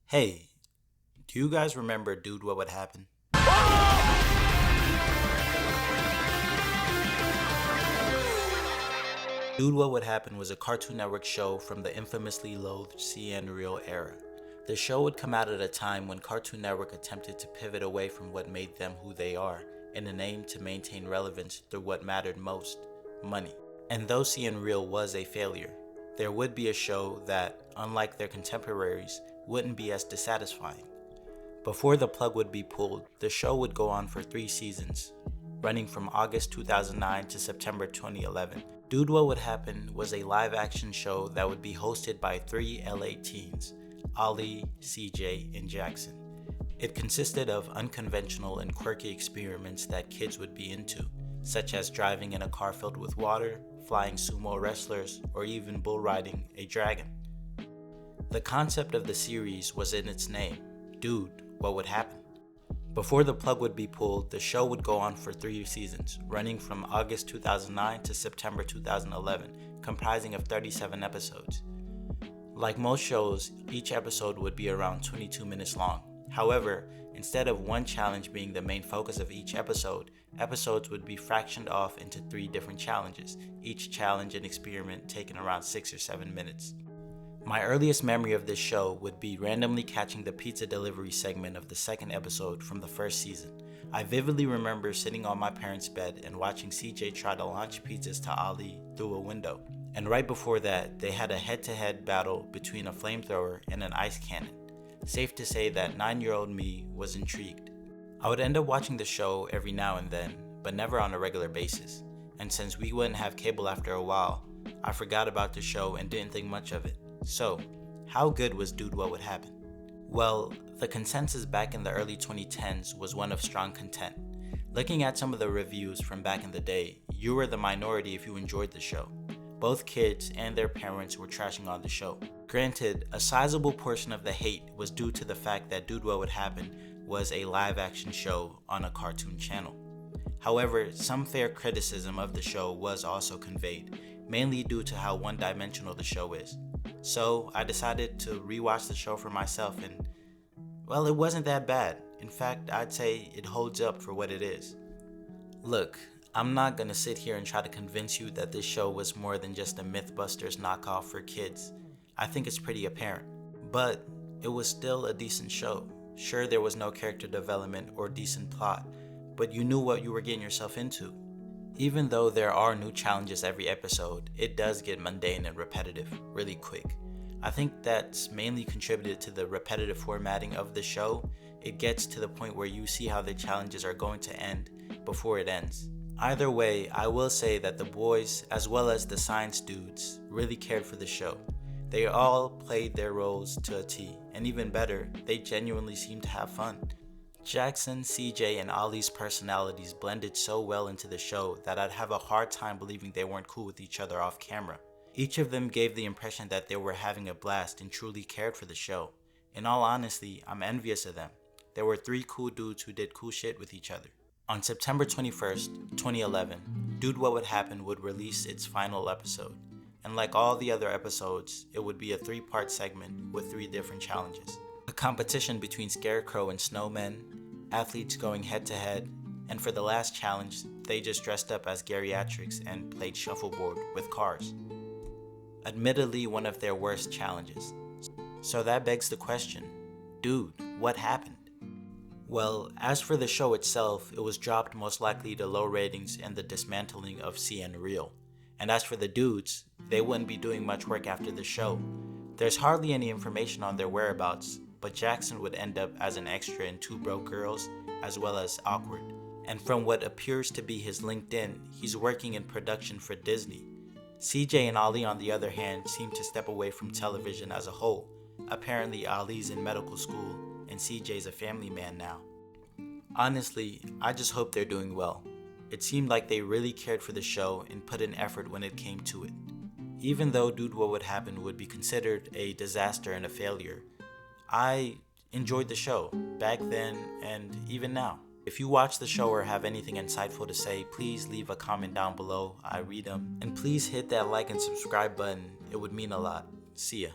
Hey, do you guys remember Dude What Would Happen? Dude What Would Happen was a Cartoon Network show from the infamously loathed CN Real era. The show would come out at a time when Cartoon Network attempted to pivot away from what made them who they are in an aim to maintain relevance through what mattered most, money. And though CN Real was a failure, there would be a show that, unlike their contemporaries, wouldn't be as dissatisfying. Before the plug would be pulled, the show would go on for 3 seasons, running from August 2009 to September 2011. Dude What Would Happen was a live-action show that would be hosted by 3 LA teens, Ollie, CJ, and Jackson. It consisted of unconventional and quirky experiments that kids would be into, such as driving in a car filled with water, flying sumo wrestlers, or even bull riding a dragon. The concept of the series was in its name, Dude, What Would Happen? Before the plug would be pulled, the show would go on for 3 seasons, running from August 2009 to September 2011, comprising of 37 episodes. Like most shows, each episode would be around 22 minutes long. However, instead of one challenge being the main focus of each episode, episodes would be fractioned off into 3 different challenges, each challenge and experiment taking around 6 or 7 minutes. My earliest memory of this show would be randomly catching the pizza delivery segment of the second episode from the first season. I vividly remember sitting on my parents' bed and watching CJ try to launch pizzas to Ali through a window. And right before that, they had a head-to-head battle between a flamethrower and an ice cannon. Safe to say that 9-year-old me was intrigued. I would end up watching the show every now and then, but never on a regular basis. And since we wouldn't have cable after a while, I forgot about the show and didn't think much of it. So, how good was Dude What Would Happen? Well, the consensus back in the early 2010s was one of strong content. Looking at some of the reviews from back in the day, you were the minority if you enjoyed the show. Both kids and their parents were trashing on the show. Granted, a sizable portion of the hate was due to the fact that Dude What Would Happen was a live-action show on a cartoon channel. However, some fair criticism of the show was also conveyed, mainly due to how one-dimensional the show is. So I decided to rewatch the show for myself and, well, it wasn't that bad. In fact, I'd say it holds up for what it is. Look, I'm not gonna sit here and try to convince you that this show was more than just a Mythbusters knockoff for kids. I think it's pretty apparent. But it was still a decent show. Sure, there was no character development or decent plot, but you knew what you were getting yourself into. Even though there are new challenges every episode, it does get mundane and repetitive really quick. I think that's mainly contributed to the repetitive formatting of the show. It gets to the point where you see how the challenges are going to end before it ends. Either way, I will say that the boys, as well as the science dudes, really cared for the show. They all played their roles to a T, and even better, they genuinely seemed to have fun. Jackson, CJ, and Ollie's personalities blended so well into the show that I'd have a hard time believing they weren't cool with each other off camera. Each of them gave the impression that they were having a blast and truly cared for the show. In all honesty, I'm envious of them. There were 3 cool dudes who did cool shit with each other. On September 21st, 2011, Dude What Would Happen would release its final episode. And like all the other episodes, it would be a 3-part segment with 3 different challenges. A competition between Scarecrow and Snowmen, athletes going head to head, and for the last challenge, they just dressed up as geriatrics and played shuffleboard with cars. Admittedly, one of their worst challenges. So that begs the question, dude, what happened? Well, as for the show itself, it was dropped most likely to low ratings and the dismantling of CN Real. And as for the dudes, they wouldn't be doing much work after the show. There's hardly any information on their whereabouts, but Jackson would end up as an extra in Two Broke Girls, as well as Awkward. And from what appears to be his LinkedIn, he's working in production for Disney. CJ and Ollie, on the other hand, seem to step away from television as a whole. Apparently, Ollie's in medical school, and CJ's a family man now. Honestly, I just hope they're doing well. It seemed like they really cared for the show and put in effort when it came to it. Even though Dude What Would Happen would be considered a disaster and a failure, I enjoyed the show back then and even now. If you watch the show or have anything insightful to say, please leave a comment down below. I read them. And please hit that like and subscribe button. It would mean a lot. See ya.